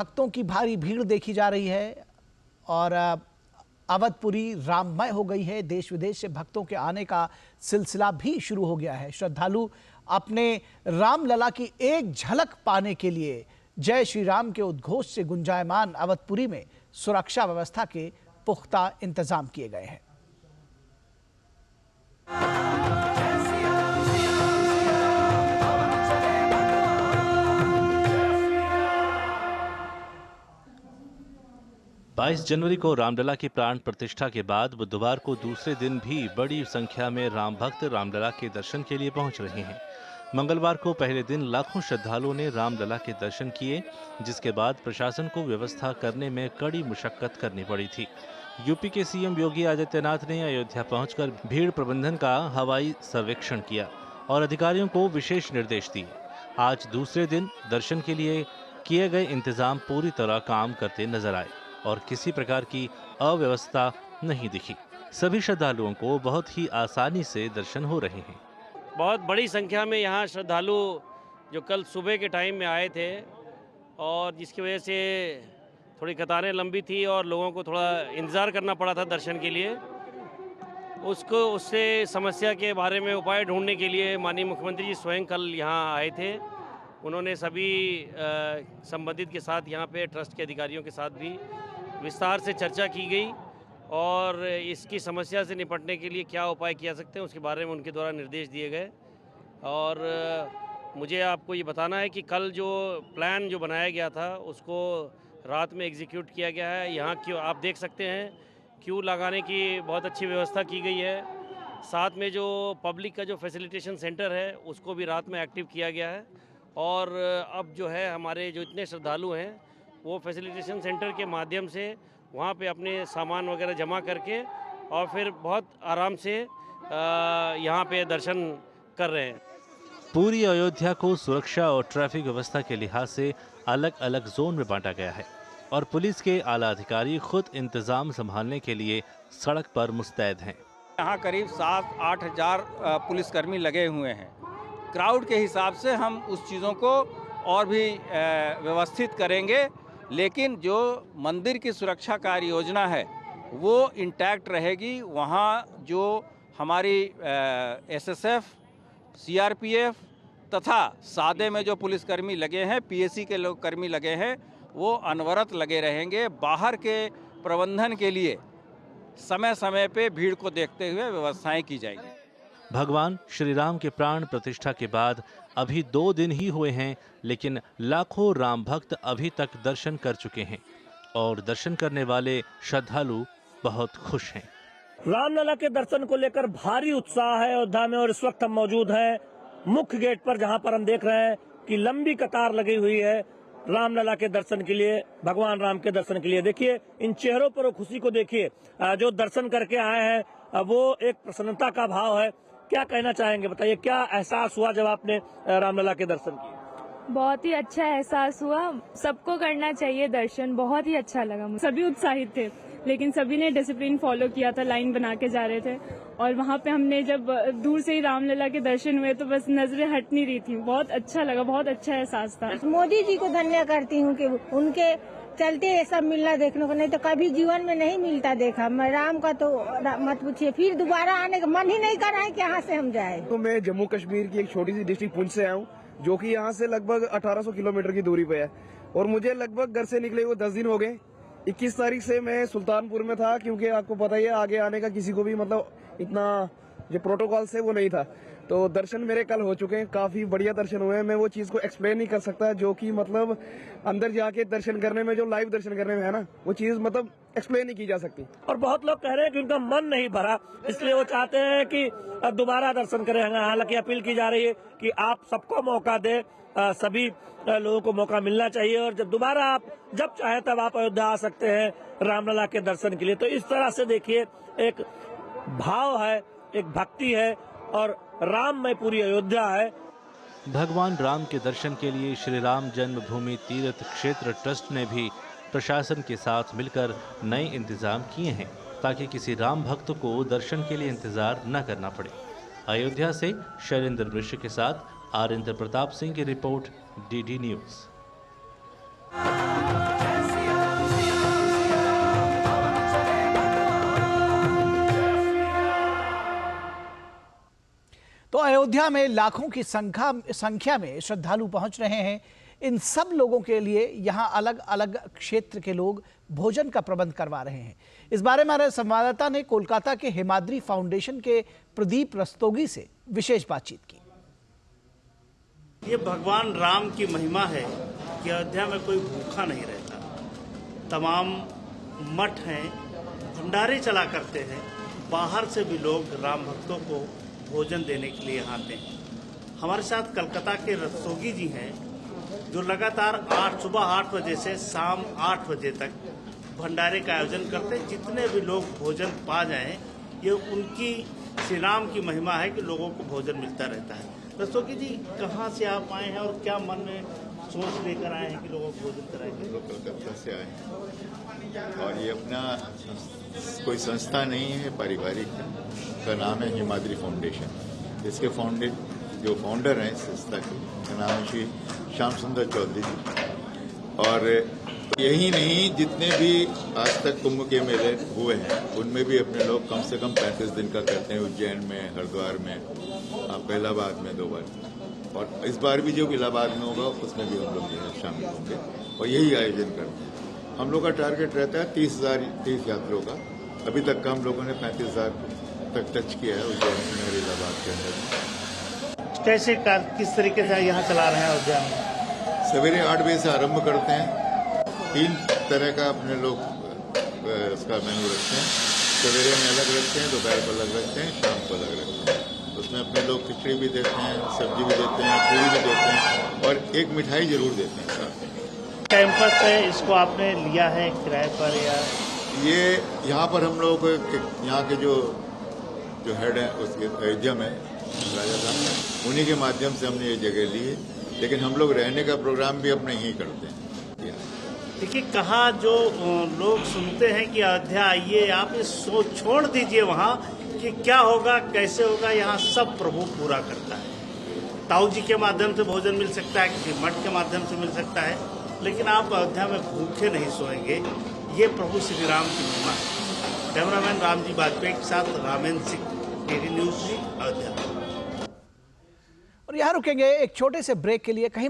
भक्तों की भारी भीड़ देखी जा रही है और अवधपुरी राममय हो गई है। देश विदेश से भक्तों के आने का सिलसिला भी शुरू हो गया है। श्रद्धालु अपने रामलला की एक झलक पाने के लिए जय श्री राम के उद्घोष से गुंजायमान अवधपुरी में सुरक्षा व्यवस्था के पुख्ता इंतजाम किए गए हैं। 22 जनवरी को रामलला की प्राण प्रतिष्ठा के बाद बुधवार को दूसरे दिन भी बड़ी संख्या में राम भक्त रामलला के दर्शन के लिए पहुंच रहे हैं। मंगलवार को पहले दिन लाखों श्रद्धालुओं ने रामलला के दर्शन किए, जिसके बाद प्रशासन को व्यवस्था करने में कड़ी मुशक्कत करनी पड़ी थी। यूपी के सीएम योगी आदित्यनाथ ने अयोध्या पहुंचकर भीड़ प्रबंधन का हवाई सर्वेक्षण किया और अधिकारियों को विशेष निर्देश दिए। आज दूसरे दिन दर्शन के लिए किए गए इंतजाम पूरी तरह काम करते नजर आए और किसी प्रकार की अव्यवस्था नहीं दिखी। सभी श्रद्धालुओं को बहुत ही आसानी से दर्शन हो रहे हैं। बहुत बड़ी संख्या में यहाँ श्रद्धालु जो कल सुबह के टाइम में आए थे और जिसकी वजह से थोड़ी कतारें लंबी थी और लोगों को थोड़ा इंतज़ार करना पड़ा था दर्शन के लिए। उससे समस्या के बारे में उपाय ढूंढने के लिए माननीय मुख्यमंत्री जी स्वयं कल यहाँ आए थे। उन्होंने सभी संबंधित के साथ यहाँ पे ट्रस्ट के अधिकारियों के साथ भी विस्तार से चर्चा की गई और इसकी समस्या से निपटने के लिए क्या उपाय किया सकते हैं उसके बारे में उनके द्वारा निर्देश दिए गए। और मुझे आपको ये बताना है कि कल जो प्लान जो बनाया गया था उसको रात में एग्जीक्यूट किया गया है। यहाँ क्यों आप देख सकते हैं क्यू लगाने की बहुत अच्छी व्यवस्था की गई है। साथ में जो पब्लिक का जो फैसिलिटेशन सेंटर है उसको भी रात में एक्टिव किया गया है और अब जो है हमारे जो इतने श्रद्धालु हैं वो फैसिलिटेशन सेंटर के माध्यम से वहाँ पे अपने सामान वगैरह जमा करके और फिर बहुत आराम से यहाँ पे दर्शन कर रहे हैं। पूरी अयोध्या को सुरक्षा और ट्रैफिक व्यवस्था के लिहाज से अलग अलग जोन में बांटा गया है और पुलिस के आला अधिकारी खुद इंतजाम संभालने के लिए सड़क पर मुस्तैद हैं। यहाँ करीब 7-8 हज़ार पुलिसकर्मी लगे हुए हैं। क्राउड के हिसाब से हम उस चीज़ों को और भी व्यवस्थित करेंगे, लेकिन जो मंदिर की सुरक्षा कार्य योजना है वो इंटैक्ट रहेगी। वहाँ जो हमारी एसएसएफ, सीआरपीएफ तथा सादे में जो पुलिसकर्मी लगे हैं, पीएसी के लोग कर्मी लगे हैं, वो अनवरत लगे रहेंगे। बाहर के प्रबंधन के लिए समय समय पे भीड़ को देखते हुए व्यवस्थाएं की जाएंगी। भगवान श्री राम के प्राण प्रतिष्ठा के बाद अभी 2 दिन ही हुए हैं, लेकिन लाखों राम भक्त अभी तक दर्शन कर चुके हैं और दर्शन करने वाले श्रद्धालु बहुत खुश हैं। रामलला के दर्शन को लेकर भारी उत्साह है अयोध्या में और इस वक्त हम मौजूद हैं मुख्य गेट पर, जहां पर हम देख रहे हैं कि लंबी कतार लगी हुई है रामलला के दर्शन के लिए, भगवान राम के दर्शन के लिए। देखिए इन चेहरों पर वो खुशी को देखिए, जो दर्शन करके आए हैं वो एक प्रसन्नता का भाव है। क्या कहना चाहेंगे, बताइए क्या एहसास हुआ जब आपने रामलला के दर्शन किए? बहुत ही अच्छा एहसास हुआ। सबको करना चाहिए दर्शन, बहुत ही अच्छा लगा मुझे। सभी उत्साहित थे लेकिन सभी ने डिसिप्लिन फॉलो किया था, लाइन बना के जा रहे थे और वहाँ पे हमने जब दूर से ही रामलला के दर्शन हुए तो बस नजरें हट नहीं रही थी। बहुत अच्छा लगा, बहुत अच्छा एहसास था। मोदी जी को धन्यवाद करती हूँ कि उनके चलते ये सब मिलना देखने को, नहीं तो कभी जीवन में नहीं मिलता देखा। मैं राम का तो मत पूछिए, फिर दोबारा आने का मन ही नहीं कर रहा है कि यहाँ से हम जाए। तो मैं जम्मू कश्मीर की एक छोटी सी डिस्ट्रिक्ट पुंछ से आया हूँ, जो कि यहाँ से लगभग 1800 किलोमीटर की दूरी पे है और मुझे लगभग घर से निकले हुए 10 दिन हो गए। 21 तारीख से मैं सुल्तानपुर में था, क्योंकि आपको पता ही है आगे आने का किसी को भी मतलब इतना जो प्रोटोकॉल से वो नहीं था। तो दर्शन मेरे कल हो चुके हैं, काफी बढ़िया दर्शन हुए हैं। मैं वो चीज को एक्सप्लेन नहीं कर सकता, जो कि मतलब अंदर जाके दर्शन करने में, जो लाइव दर्शन करने में है ना, वो चीज मतलब एक्सप्लेन नहीं की जा सकती। और बहुत लोग कह रहे हैं कि उनका मन नहीं भरा, इसलिए वो चाहते हैं कि दोबारा दर्शन करें। हालांकि अपील की जा रही है कि आप सबको मौका दे, सभी लोगों को मौका मिलना चाहिए और जब दोबारा आप जब चाहे तब आप अयोध्या आ सकते हैं रामलला के दर्शन के लिए। तो इस तरह से देखिए एक भाव है, एक भक्ति है और राम में पूरी अयोध्या है। भगवान राम के दर्शन के लिए श्री राम जन्मभूमि तीर्थ क्षेत्र ट्रस्ट ने भी प्रशासन के साथ मिलकर नए इंतजाम किए हैं ताकि किसी राम भक्त को दर्शन के लिए इंतजार न करना पड़े। अयोध्या से शैलेंद्र मिश्र के साथ आरिंद्र प्रताप सिंह की रिपोर्ट, डीडी न्यूज। अयोध्या में लाखों की संख्या में श्रद्धालु पहुंच रहे हैं। इन सब लोगों के लिए यहां अलग अलग क्षेत्र के लोग भोजन का प्रबंध करवा रहे हैं। इस बारे में हमारे संवाददाता ने कोलकाता के हिमाद्री फाउंडेशन के प्रदीप रस्तोगी से विशेष बातचीत की। ये भगवान राम की महिमा है कि अयोध्या में कोई भूखा नहीं रहता। तमाम मठ हैं, भंडारे चला करते हैं। बाहर से भी लोग राम भक्तों को भोजन देने के लिए आते हैं। हमारे साथ कलकत्ता के रस्तोगी जी हैं, जो लगातार सुबह 8 बजे से शाम 8 बजे तक भंडारे का आयोजन करते हैं। जितने भी लोग भोजन पा जाएं, ये उनकी श्री राम की महिमा है कि लोगों को भोजन मिलता रहता है। रस्तोगी जी, कहाँ से आप आए हैं और क्या मन में सोच लेकर आए हैं कि लोगों को भोजन कराएंगे? लोग कलकत्ता से आए हैं और ये अपना कोई संस्था नहीं है, पारिवारिक है। का नाम है हिमाद्री फाउंडेशन। इसके जो फाउंडर हैं इस संस्था के, का नाम है श्री श्याम सुंदर चौधरी जी। और यही नहीं, जितने भी आज तक कुंभ के मेले हुए हैं उनमें भी अपने लोग कम से कम 35 दिन का करते हैं। उज्जैन में, हरिद्वार में, इलाहाबाद में 2 बार, और इस बार भी जो इलाहाबाद में होगा उसमें भी हम लोग शामिल होंगे और यही आयोजन करते हैं। हम लोग का टारगेट रहता है 30,000 तीर्थयात्रियों का। अभी तक का हम लोगों ने 35,000 तक टच किया है उज्जैन में और इलाहाबाद के अंदर। कैसे किस तरीके से यहाँ चला रहे हैं अयोध्या में? सवेरे 8 बजे से आरंभ करते हैं। 3 तरह का अपने लोग उसका मेनू रखते हैं। सवेरे में अलग रखते हैं, दोपहर को अलग रखते हैं, शाम को अलग रखते हैं। उसमें अपने लोग खिचड़ी भी देते हैं, सब्जी भी देते हैं, पूरी भी देते हैं और एक मिठाई जरूर देते हैं साथ। कैंपस है, इसको आपने लिया है किराए पर या? ये यहाँ पर हम लोग यहाँ के जो हेड हैं उसके अयोध्या में राजा साहब, उन्हीं के माध्यम से हमने ये जगह ली है। लेकिन हम लोग रहने का प्रोग्राम भी अपने यहीं करते हैं। देखिए, कहा जो लोग सुनते हैं कि अयोध्या आइए, आप ये सोच छोड़ दीजिए वहाँ कि क्या होगा, कैसे होगा। यहाँ सब प्रभु पूरा करता है। ताऊ जी के माध्यम से भोजन मिल सकता है, किसी मठ के माध्यम से मिल सकता है, लेकिन आप अयोध्या में भूखे नहीं सोएंगे। ये प्रभु श्री राम की महिमा है। कैमरामैन रामजी वाजपेयी के साथ रामेंद्र सिंह, टीवी न्यूज़, अयोध्या। और यहाँ रुकेंगे एक छोटे से ब्रेक के लिए। कहीं